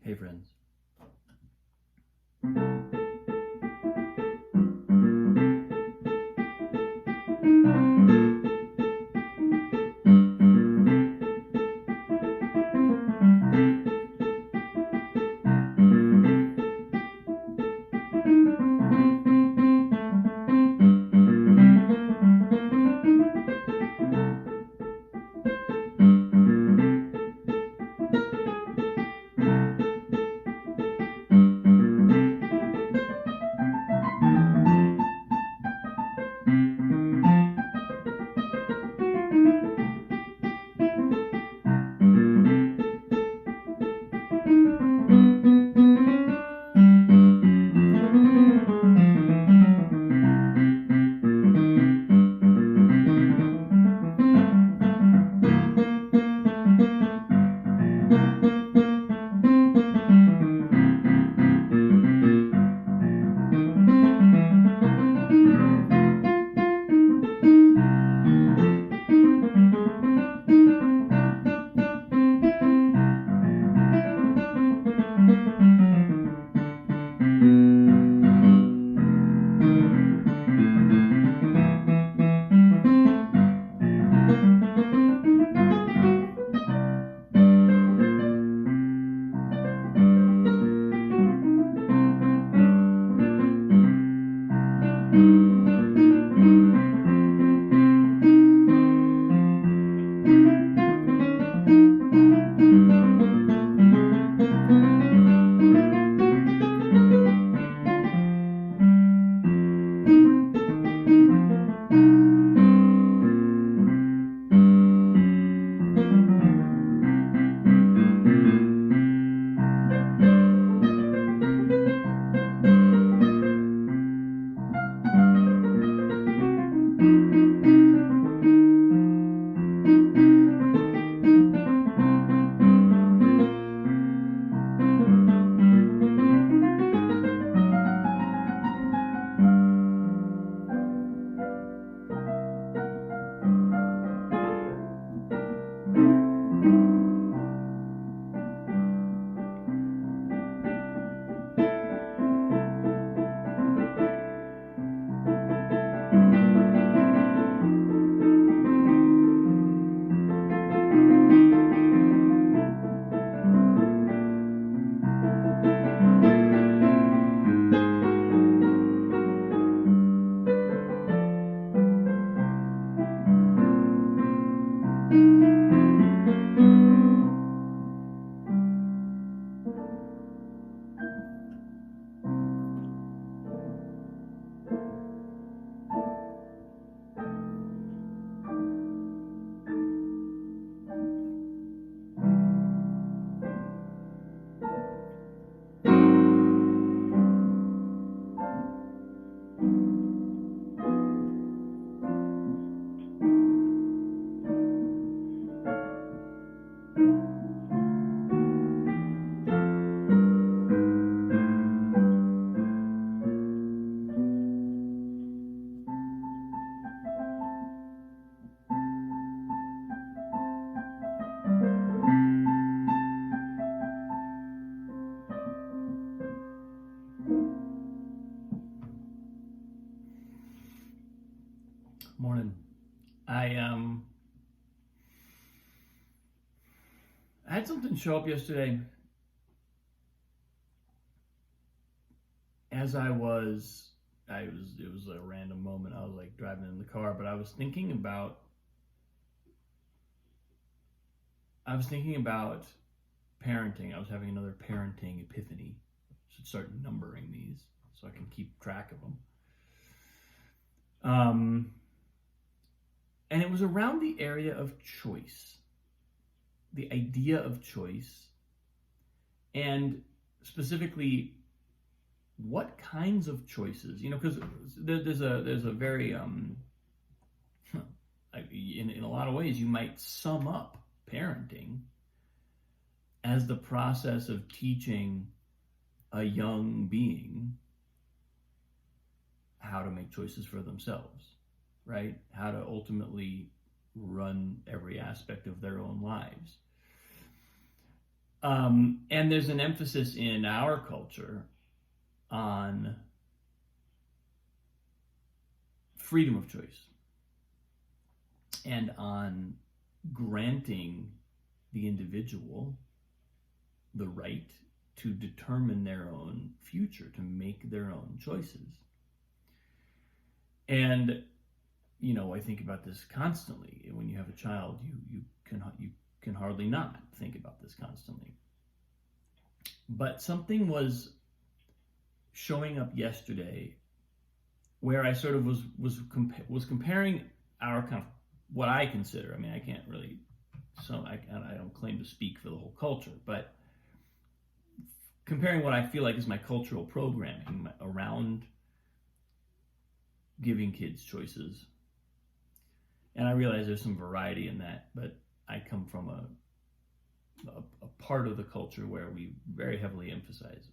Hey friends. Morning. I I had something show up yesterday as it was a random moment. I was like driving in the car, but I was thinking about parenting. I was having another parenting epiphany. I should start numbering these so I can keep track of them. And it was around the area of choice, the idea of choice, and specifically what kinds of choices. Because there's a very in a lot of ways you might sum up parenting as the process of teaching a young being how to make choices for themselves, right? How to ultimately run every aspect of their own lives. And there's an emphasis in our culture on freedom of choice and on granting the individual the right to determine their own future, to make their own choices. And I think about this constantly. When you have a child, you can hardly not think about this constantly. But something was showing up yesterday where I sort of was comparing our kind of what I consider. I mean, I can't really, I don't claim to speak for the whole culture, but comparing what I feel like is my cultural programming around giving kids choices. And I realize there's some variety in that, but I come from a part of the culture where we very heavily emphasize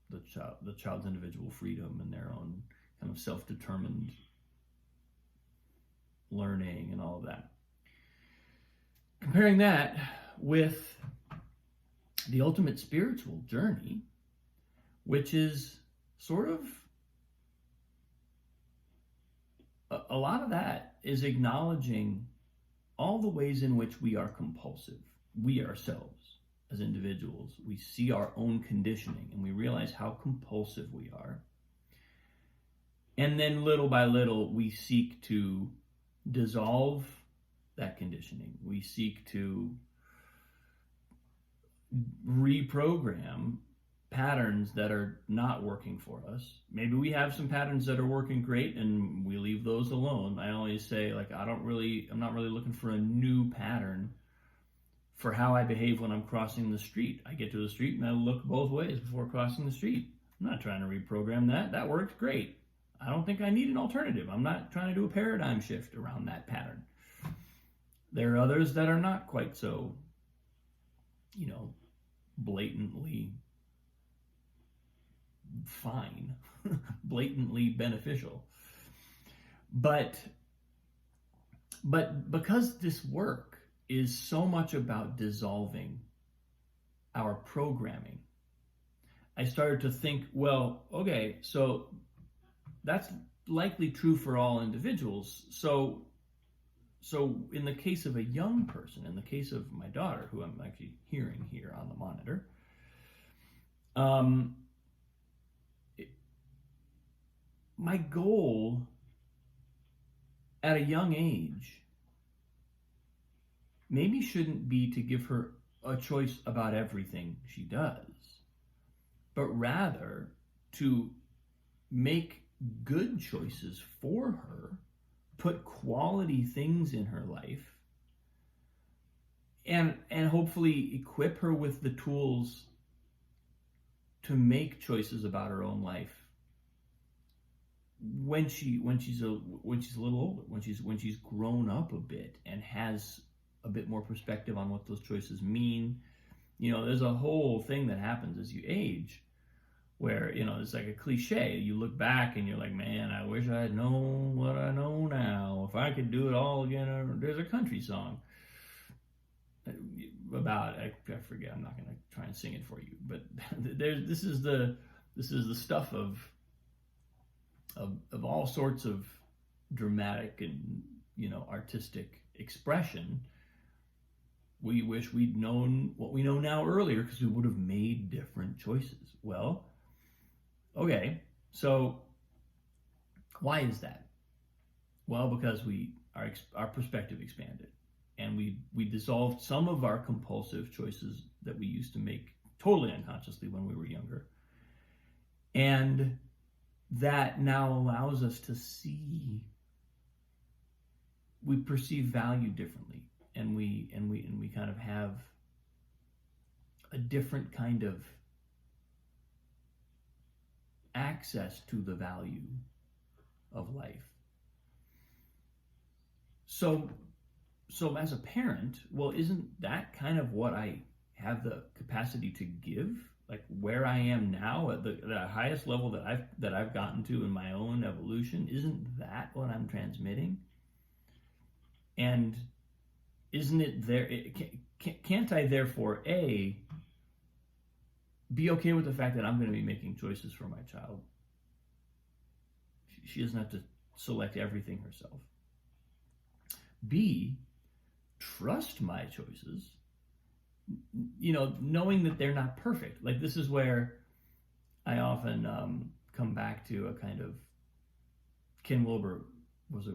the child's individual freedom and their own kind of self-determined learning and all of that. Comparing that with the ultimate spiritual journey, which is sort of a lot of that is acknowledging all the ways in which we are compulsive. We ourselves, as individuals, we see our own conditioning and we realize how compulsive we are. And then little by little, we seek to dissolve that conditioning. We seek to reprogram patterns that are not working for us. Maybe we have some patterns that are working great and we leave those alone. I always say, like, I'm not really looking for a new pattern for how I behave when I'm crossing the street. I get to the street and I look both ways before crossing the street. I'm not trying to reprogram that. That worked great. I don't think I need an alternative. I'm not trying to do a paradigm shift around that pattern. There are others that are not quite so, blatantly fine, blatantly beneficial. But because this work is so much about dissolving our programming, I started to think, well, okay, so that's likely true for all individuals. So in the case of a young person, in the case of my daughter, who I'm actually hearing here on the monitor, my goal at a young age maybe shouldn't be to give her a choice about everything she does, but rather to make good choices for her, put quality things in her life, and hopefully equip her with the tools to make choices about her own life when she's a little older, when she's grown up a bit and has a bit more perspective on what those choices mean. There's a whole thing that happens as you age where, it's like a cliche. You look back and you're like, man, I wish I had known what I know now. If I could do it all again. There's a country song about, I forget, I'm not going to try and sing it for you, but this is the stuff of all sorts of dramatic and, artistic expression. We wish we'd known what we know now earlier because we would have made different choices. Well, okay, so why is that? Well, because our perspective expanded, and we dissolved some of our compulsive choices that we used to make totally unconsciously when we were younger, and that now allows us to see. We perceive value differently, and we kind of have a different kind of access to the value of life. So as a parent, well, isn't that kind of what I have the capacity to give? Like where I am now at the highest level that I've gotten to in my own evolution, isn't that what I'm transmitting? And isn't it there? Can't I therefore be okay with the fact that I'm going to be making choices for my child. She doesn't have to select everything herself. B, trust my choices, knowing that they're not perfect. Like, this is where I often come back to a kind of, Ken Wilber was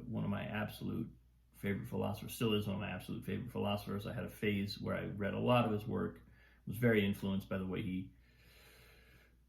one of my absolute favorite philosophers, still is one of my absolute favorite philosophers. I had a phase where I read a lot of his work, was very influenced by the way he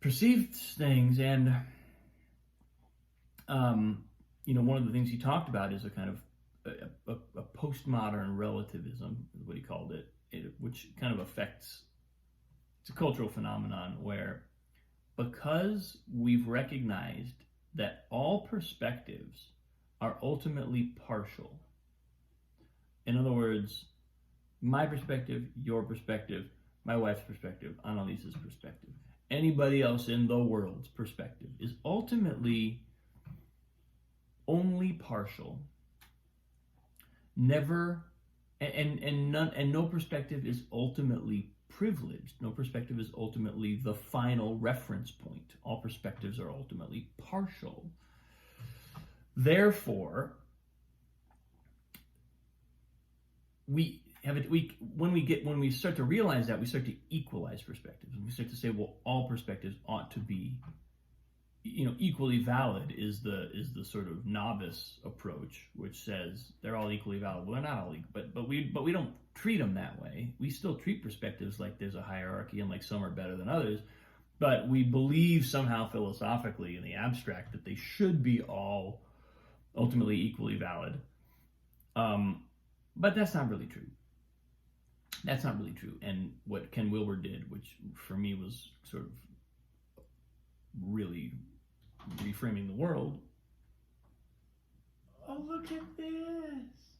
perceived things, and one of the things he talked about is a kind of a postmodern relativism, is what he called it, which kind of affects, it's a cultural phenomenon where, because we've recognized that all perspectives are ultimately partial. In other words, my perspective, your perspective, my wife's perspective, Annalise's perspective, anybody else in the world's perspective is ultimately only partial. Never, and no perspective is ultimately privileged. No perspective is ultimately the final reference point. All perspectives are ultimately partial. Therefore, when we start to realize that, we start to equalize perspectives, and we start to say, well, all perspectives ought to be, equally valid is the sort of novice approach, which says they're all equally valid. Well, they're not all equal, but we don't treat them that way. We still treat perspectives like there's a hierarchy and like some are better than others, but we believe somehow philosophically in the abstract that they should be all ultimately equally valid. But that's not really true. That's not really true. And what Ken Wilber did, which for me was sort of really reframing the world. Oh, look at this.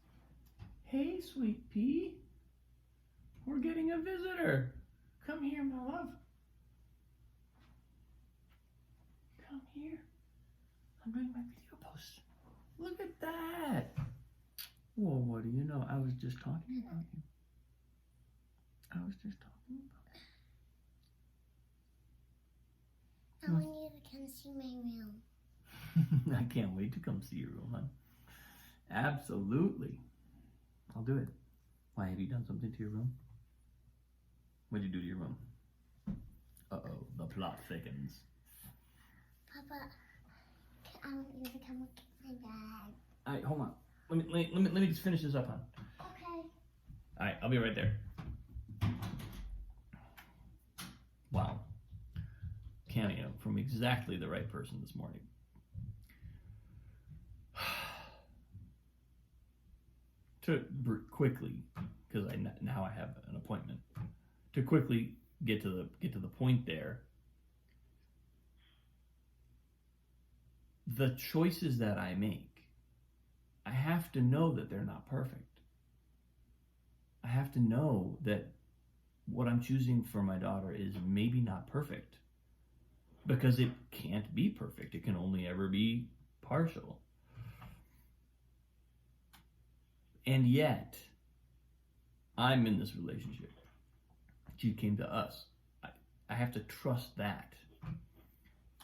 Hey, sweet pea. We're getting a visitor. Come here, my love. Come here. I'm doing my video post. Look at that. Well, what do you know? I was just talking about you. I want you to come see my room. I can't wait to come see your room, hon. Absolutely. I'll do it. Why, have you done something to your room? What did you do to your room? Uh-oh, the plot thickens. Papa, I want you to come look at my bag. All right, hold on. Let me just finish this up, hon. Okay. All right, I'll be right there. Wow. Cameo from exactly the right person this morning. To quickly, because now I have an appointment, to quickly get to the point there. The choices that I make, I have to know that they're not perfect. I have to know that what I'm choosing for my daughter is maybe not perfect, because it can't be perfect. It can only ever be partial. And yet, I'm in this relationship. She came to us. I have to trust that.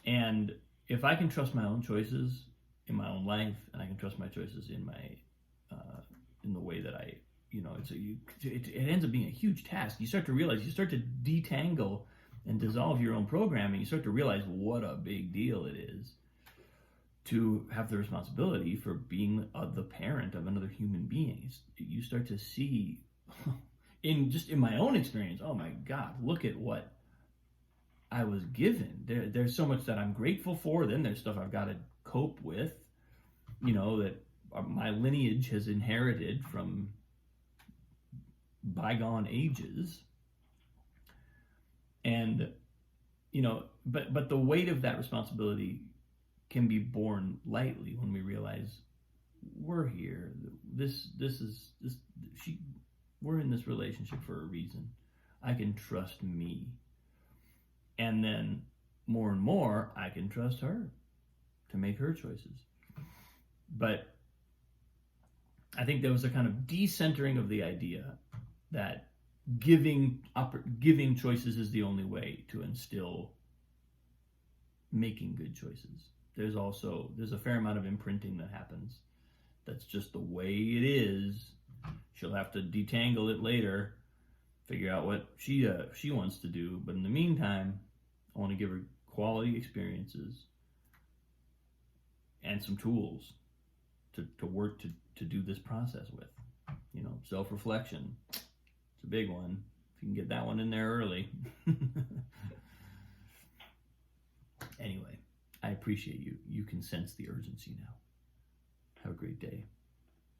And if I can trust my own choices in my own life, and I can trust my choices in the way that I, it ends up being a huge task. You start to realize, you start to detangle and dissolve your own programming. You start to realize what a big deal it is to have the responsibility for being the parent of another human being. You start to see, in my own experience, oh my God, look at what I was given. There's so much that I'm grateful for. Then there's stuff I've got to cope with, that my lineage has inherited from bygone ages. And, but the weight of that responsibility can be borne lightly when we realize we're here. We're in this relationship for a reason. I can trust me. And then more and more, I can trust her to make her choices. But I think there was a kind of decentering of the idea that giving choices is the only way to instill making good choices. There's a fair amount of imprinting that happens. That's just the way it is. She'll have to detangle it later, figure out what she wants to do. But in the meantime, I want to give her quality experiences and some tools to work to do this process with. Self-reflection. It's a big one. If you can get that one in there early. Anyway, I appreciate you. You can sense the urgency now. Have a great day.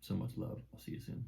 So much love. I'll see you soon.